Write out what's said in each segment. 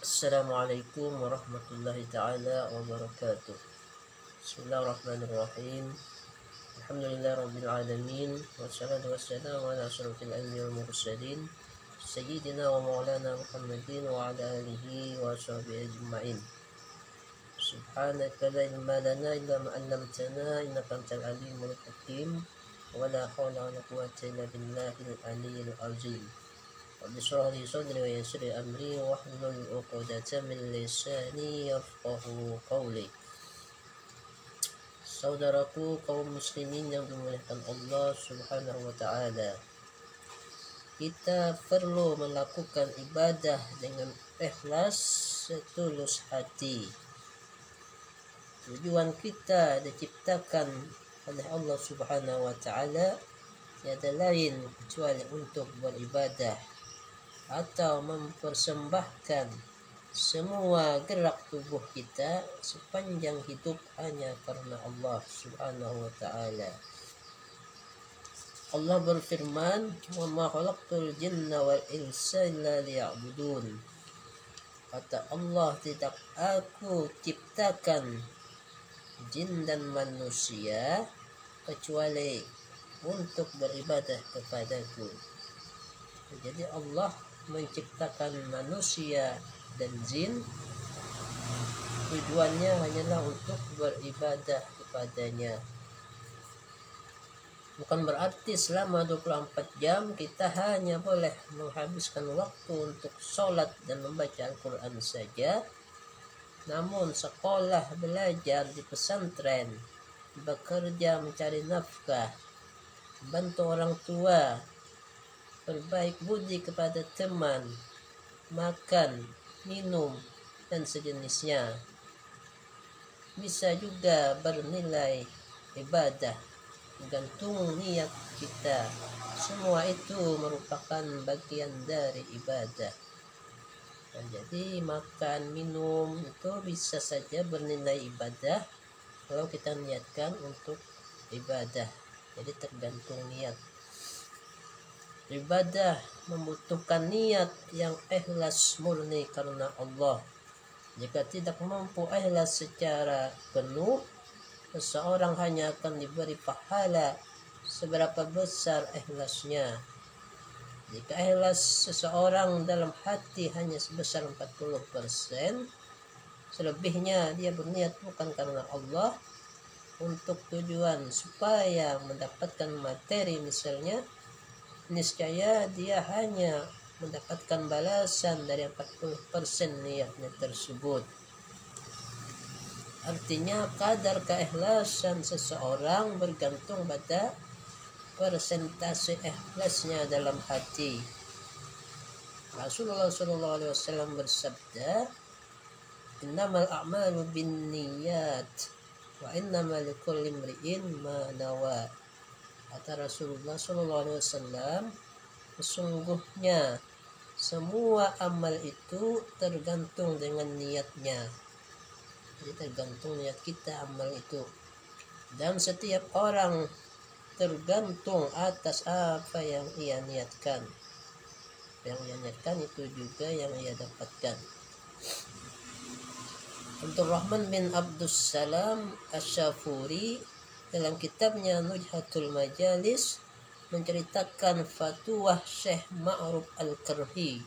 Assalamualaikum warahmatullahi ta'ala wabarakatuh. Bismillahirrahmanirrahim. Alhamdulillah rabbil alamin. Wassalatu wassalamu ala asyrafil anbiya wal mursalin Sayyidina wa maulana Muhammadin wa ala alihi wa sahbihi ajma'in. Subhanaka la ilma lana illa ma 'allamtana innaka antal alimul hakim. Wa la hawla wa la quwwata illa billahil aliyyil azim. Rabbi shrah li sadri wa yassir li amri wahlul 'uqdatam min lisani yafqahu qawli. Saudaraku kaum muslimin yang dimuliakan Allah Subhanahu wa taala. Kita perlu melakukan ibadah dengan ikhlas setulus hati. Tujuan kita diciptakan oleh Allah Subhanahu wa taala tiada lain kecuali untuk beribadah atau mempersembahkan semua gerak tubuh kita sepanjang hidup hanya karena Allah Subhanahu wa taala. Allah berfirman, "Wa ma khalaqtul jinna wal insa illa liya'budun." Kata Allah, tidak aku ciptakan jin dan manusia kecuali untuk beribadah kepadaku. Jadi Allah menciptakan manusia dan jin tujuannya hanyalah untuk beribadah kepadanya. Bukan berarti selama 24 jam kita hanya boleh menghabiskan waktu untuk sholat dan membaca Al-Quran saja. Namun sekolah, belajar di pesantren, bekerja mencari nafkah, bantu orang tua, berbaik budi kepada teman, makan, minum, dan sejenisnya bisa juga bernilai ibadah, gantung niat kita. Semua itu merupakan bagian dari ibadah. Nah, jadi makan, minum itu bisa saja bernilai ibadah kalau kita niatkan untuk ibadah. Jadi tergantung niat. Ibadah membutuhkan niat yang ikhlas murni karena Allah. Jika tidak mampu ikhlas secara penuh, seseorang hanya akan diberi pahala seberapa besar ikhlasnya. Jika ikhlas seseorang dalam hati hanya sebesar 40%, selebihnya dia berniat bukan karena Allah, untuk tujuan supaya mendapatkan materi misalnya, niscaya dia hanya mendapatkan balasan dari 40% niatnya tersebut. Artinya kadar keikhlasan seseorang bergantung pada persentase ikhlasnya dalam hati. Rasulullah SAW bersabda, "Innamal a'malu binniyat wa innamal likulli imri'in ma nawa." Kata Rasulullah SAW, sesungguhnya semua amal itu tergantung dengan niatnya. Jadi tergantung niat kita amal itu. Dan setiap orang tergantung atas apa yang ia niatkan. Yang ia niatkan itu juga yang ia dapatkan. Abdurrahman bin Abdus Salam Asy-Syafuri dalam kitabnya Nujhatul Majalis menceritakan fatwa Syekh Ma'ruf Al-Karhi.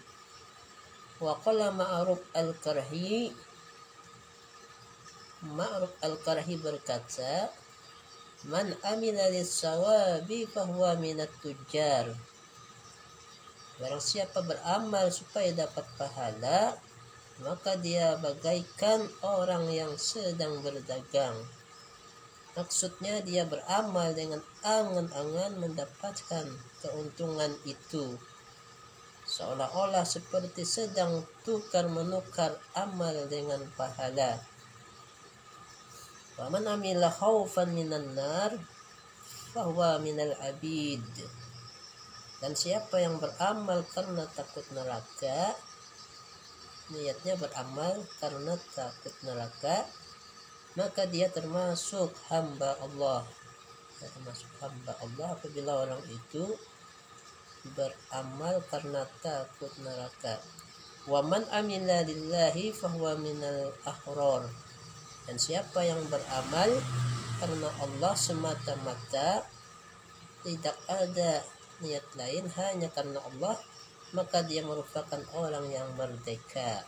Wa qala Ma'ruf Al-Karhi berkata, "Man amila lis-sawabi fahuwa minat tujjar." Barang siapa beramal supaya dapat pahala, maka dia bagaikan orang yang sedang berdagang. Maksudnya dia beramal dengan angan-angan mendapatkan keuntungan itu, seolah-olah seperti sedang tukar-menukar amal dengan pahala. Wa man amila khaufan minan nar fahuwa minal abid. Dan siapa yang beramal karena takut neraka, niatnya beramal karena takut neraka, maka dia termasuk hamba Allah. Apabila orang itu beramal karena takut neraka. Wa man amila lillahi fahuwa minal ahrar. Dan siapa yang beramal karena Allah semata-mata, tidak ada niat lain, hanya karena Allah, maka dia merupakan orang yang merdeka.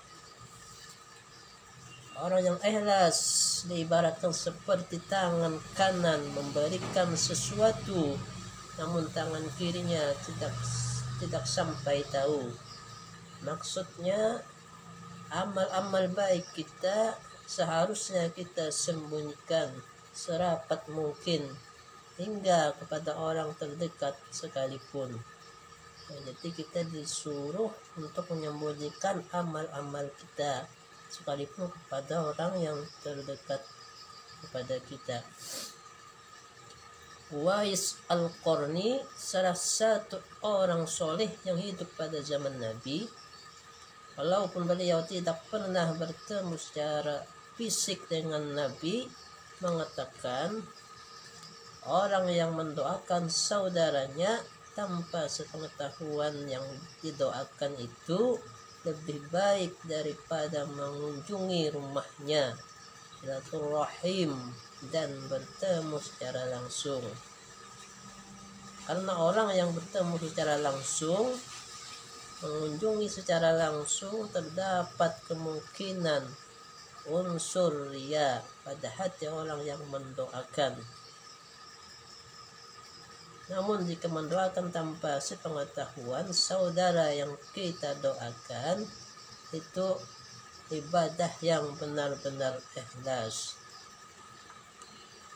Orang yang ikhlas diibaratkan seperti tangan kanan memberikan sesuatu, namun tangan kirinya tidak sampai tahu. Maksudnya amal-amal baik kita seharusnya kita sembunyikan serapat mungkin hingga kepada orang terdekat sekalipun. Jadi kita disuruh untuk menyembunyikan amal-amal kita sekalipun kepada orang yang terdekat kepada kita. Uwais Al-Qarni, salah satu orang soleh yang hidup pada zaman Nabi, walaupun beliau tidak pernah bertemu secara fisik dengan Nabi, mengatakan orang yang mendoakan saudaranya tanpa sepengetahuan yang didoakan itu lebih baik daripada mengunjungi rumahnya, silaturahim, dan bertemu secara langsung. Karena orang yang bertemu secara langsung, mengunjungi secara langsung, terdapat kemungkinan unsur riya pada hati orang yang mendoakan. Namun jika mendoakan tanpa sepengetahuan saudara yang kita doakan, itu ibadah yang benar-benar ikhlas.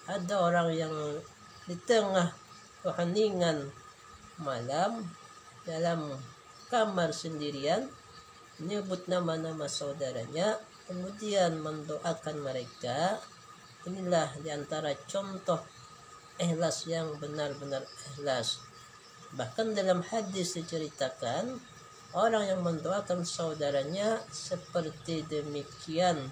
Ada orang yang di tengah keheningan malam dalam kamar sendirian menyebut nama-nama saudaranya, kemudian mendoakan mereka. Inilah diantara contoh ikhlas yang benar-benar ikhlas. Bahkan dalam hadis diceritakan orang yang mendoakan saudaranya seperti demikian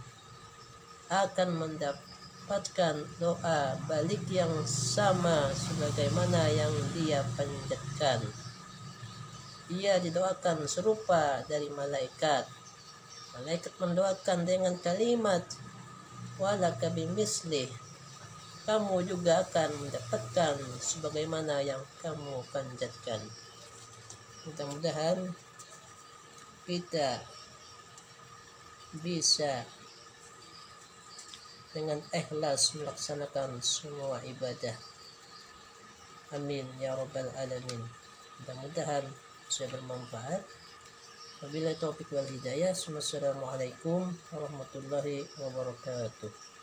akan mendapatkan doa balik yang sama sebagaimana yang dia panjatkan. Ia didoakan serupa dari malaikat. Malaikat mendoakan dengan kalimat walaka bimislih, kamu juga akan mendapatkan sebagaimana yang kamu panjatkan. Mudah-mudahan kita bisa dengan ikhlas melaksanakan semua ibadah. Amin ya rabbal alamin. Mudah-mudahan bisa bermanfaat. Wabillahi taufiq wal hidayah. Wassalamualaikum warahmatullahi wabarakatuh.